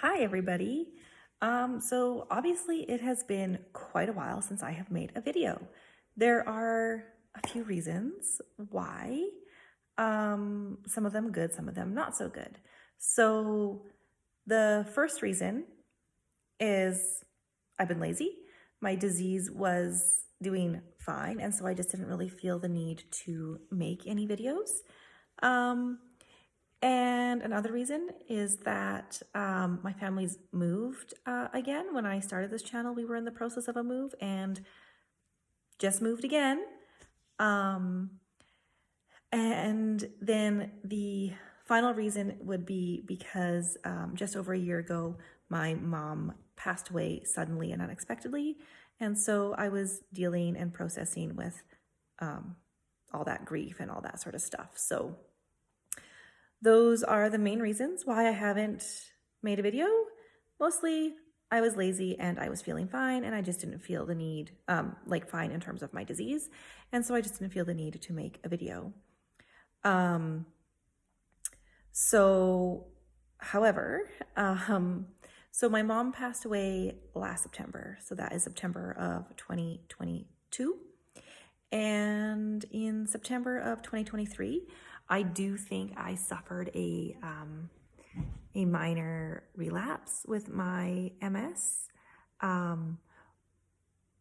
Hi, everybody. So obviously it has been quite a while since I have made a video. There are a few reasons why. Some of them good, some of them not so good. So the first reason is I've been lazy. My disease was doing fine, and so I just didn't really feel the need to make any videos. Um, and another reason is that my family's moved again. When I started this channel, we were in the process of a move and just moved again. And then the final reason would be because just over a year ago, my mom passed away suddenly and unexpectedly. And so I was dealing and processing with all that grief and all that sort of stuff. So those are the main reasons why I haven't made a video. Mostly I was lazy and I was feeling fine and I just didn't feel the need, fine in terms of my disease. And so I just didn't feel the need to make a video. However, so my mom passed away last September. So that is September of 2022. And in September of 2023, I do think I suffered a minor relapse with my MS.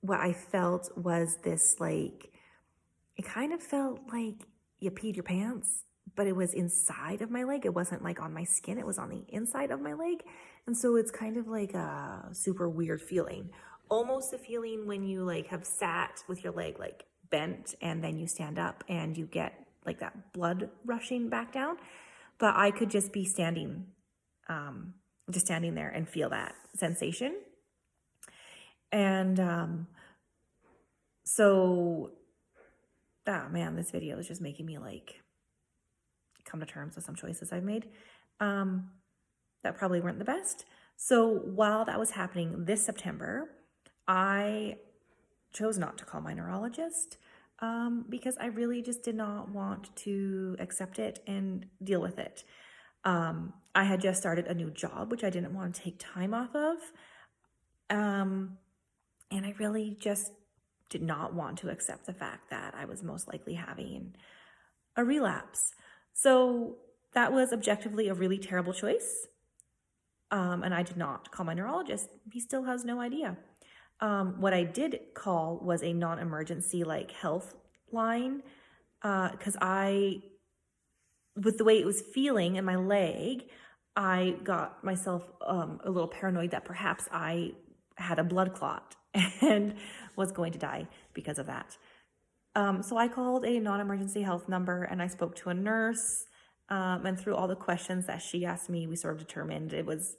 What I felt was this, it kind of felt like you peed your pants, but it was inside of my leg. It wasn't like on my skin, it was on the inside of my leg. And so it's kind of like a super weird feeling. Almost a feeling when you have sat with your leg bent and then you stand up and you get that blood rushing back down. But I could just be standing there and feel that sensation. And this video is just making me come to terms with some choices I've made that probably weren't the best. So while that was happening this September, I chose not to call my neurologist because I really just did not want to accept it and deal with it. I had just started a new job, which I didn't want to take time off of. And I really just did not want to accept the fact that I was most likely having a relapse. So that was objectively a really terrible choice. And I did not call my neurologist. He still has no idea. What I did call was a non-emergency health line because with the way it was feeling in my leg, I got myself a little paranoid that perhaps I had a blood clot and was going to die because of that. So I called a non-emergency health number and I spoke to a nurse, and through all the questions that she asked me, we sort of determined it was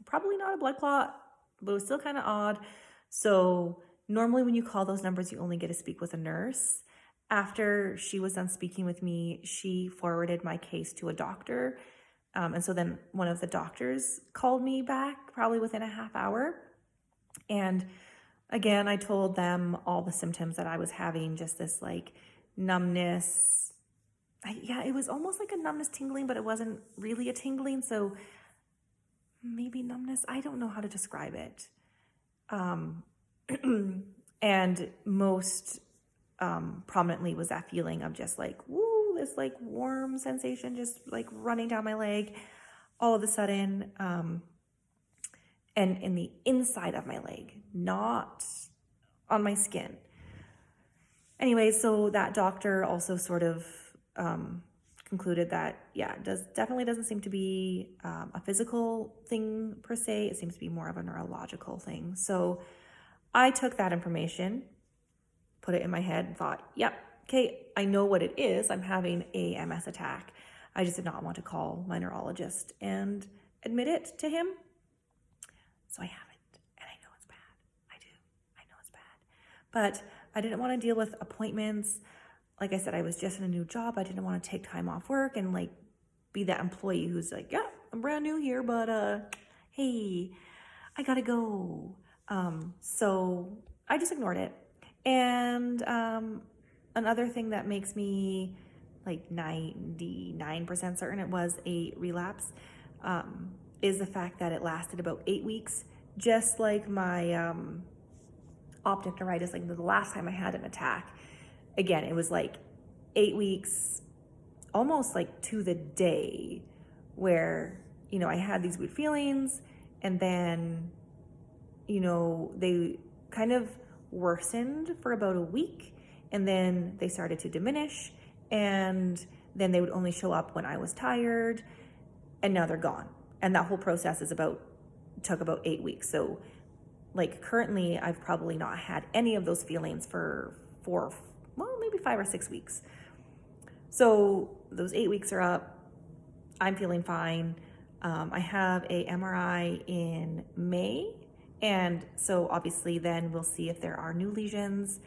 probably not a blood clot, but it was still kind of odd. So normally when you call those numbers, you only get to speak with a nurse. After she was done speaking with me, she forwarded my case to a doctor. And so then one of the doctors called me back probably within a half hour. And again, I told them all the symptoms that I was having, just this numbness. It was almost like a numbness tingling, but it wasn't really a tingling. So maybe numbness, I don't know how to describe it. And most prominently was that feeling of just woo, this warm sensation just running down my leg all of a sudden, and in the inside of my leg, not on my skin. Anyway, so that doctor also sort of concluded that, definitely doesn't seem to be a physical thing per se. It seems to be more of a neurological thing. So I took that information, put it in my head and thought, yep, okay, I know what it is. I'm having a MS attack. I just did not want to call my neurologist and admit it to him. So I haven't, and I know it's bad. I know it's bad. But I didn't want to deal with appointments. Like I said, I was just in a new job. I didn't want to take time off work and be that employee who's I'm brand new here, but hey, I gotta go. So I just ignored it. And another thing that makes me 99% certain it was a relapse is the fact that it lasted about 8 weeks, just like my optic neuritis, like the last time I had an attack. Again, it was like 8 weeks, almost like to the day, where, you know, I had these weird feelings, and then, you know, they kind of worsened for about a week, and then they started to diminish, and then they would only show up when I was tired, and now they're gone. And that whole process took about 8 weeks. So like currently I've probably not had any of those feelings for maybe 5 or 6 weeks. So those 8 weeks are up. I'm feeling fine. I have a MRI in May. And so obviously then we'll see if there are new lesions.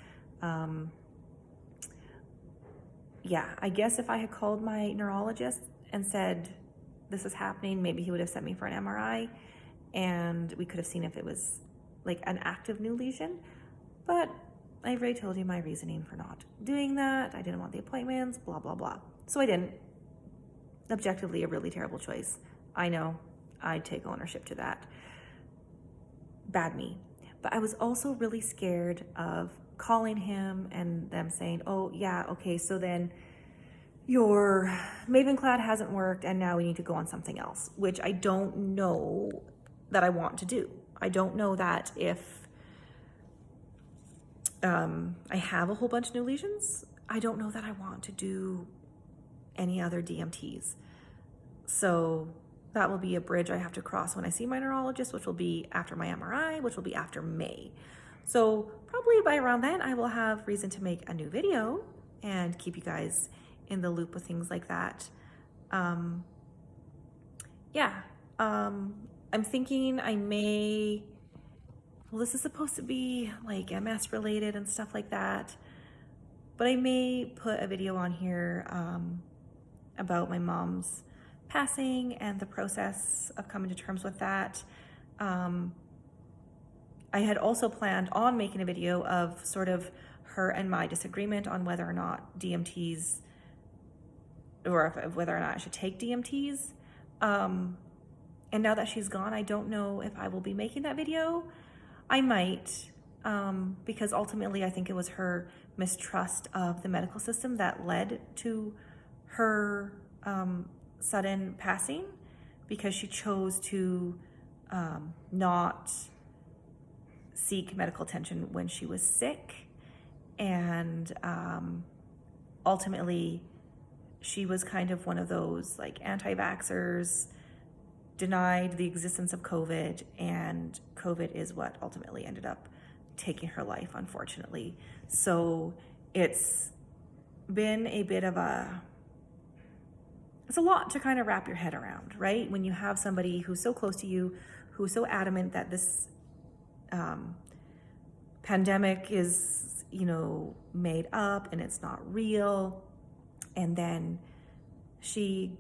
Yeah, I guess if I had called my neurologist and said this is happening, maybe he would have sent me for an MRI and we could have seen if it was like an active new lesion. But I've already told you my reasoning for not doing that. I didn't want the appointments, blah, blah, blah. So I didn't. Objectively, a really terrible choice. I know. I take ownership to that. Bad me. But I was also really scared of calling him and them saying, oh, yeah, okay, so then your Mavenclad hasn't worked and now we need to go on something else, which I don't know that I want to do. I don't know that if I have a whole bunch of new lesions, I don't know that I want to do any other DMTs. So that will be a bridge I have to cross when I see my neurologist, which will be after my MRI, which will be after May. So probably by around then, I will have reason to make a new video and keep you guys in the loop with things like that. I'm thinking I may, well, this is supposed to be like MS related and stuff like that, but I may put a video on here about my mom's passing and the process of coming to terms with that. I had also planned on making a video of sort of her and my disagreement on whether or not DMTs, or whether or not I should take DMTs. And now that she's gone, I don't know if I will be making that video. I might, because ultimately I think it was her mistrust of the medical system that led to her sudden passing, because she chose to not seek medical attention when she was sick. And ultimately, she was kind of one of those like anti-vaxxers, denied the existence of COVID, and COVID is what ultimately ended up taking her life, unfortunately. So it's been a bit of it's a lot to kind of wrap your head around, right? When you have somebody who's so close to you, who's so adamant that this pandemic is, you know, made up and it's not real. And then she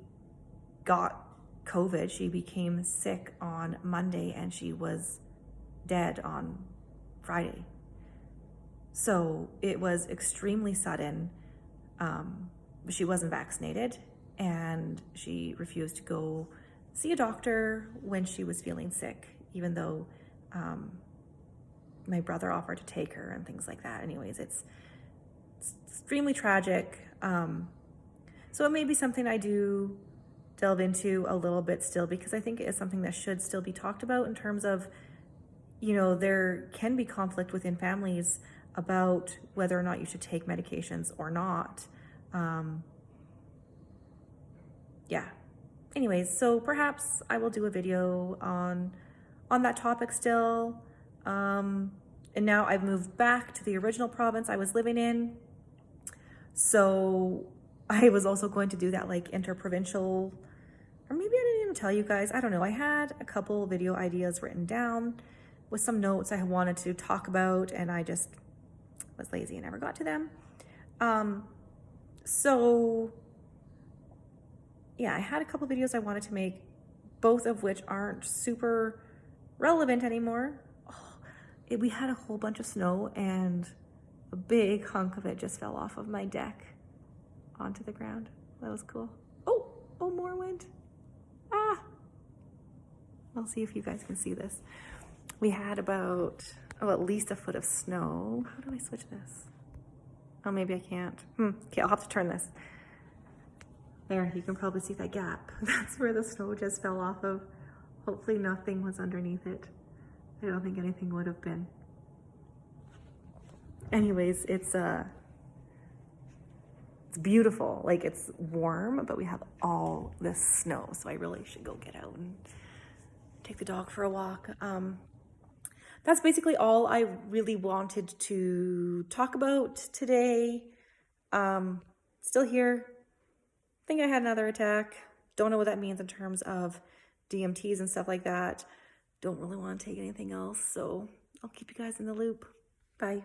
got COVID. She became sick on Monday and she was dead on Friday. So it was extremely sudden. She wasn't vaccinated and she refused to go see a doctor when she was feeling sick, even though my brother offered to take her and things like that. Anyways, it's extremely tragic. So it may be something I do delve into a little bit still, because I think it is something that should still be talked about in terms of, you know, there can be conflict within families about whether or not you should take medications or not. Anyways, so perhaps I will do a video on that topic still. And now I've moved back to the original province I was living in. So I was also going to do that like interprovincial, or maybe I didn't even tell you guys, I don't know. I had a couple video ideas written down with some notes I wanted to talk about, and I just was lazy and never got to them. So yeah, I had a couple videos I wanted to make, both of which aren't super relevant anymore. We had a whole bunch of snow and a big hunk of it just fell off of my deck onto the ground. That was cool. Oh, more wind. I'll see if you guys can see this. We had about, at least a foot of snow. How do I switch this? Oh, maybe I can't. Okay, I'll have to turn this. There, you can probably see that gap. That's where the snow just fell off of. Hopefully nothing was underneath it. I don't think anything would have been. Anyways, it's beautiful. Like, it's warm, but we have all this snow, so I really should go get out and take the dog for a walk. That's basically all I really wanted to talk about today. Still here. Think I had another attack. Don't know what that means in terms of DMTs and stuff like that. Don't really want to take anything else, so I'll keep you guys in the loop. Bye.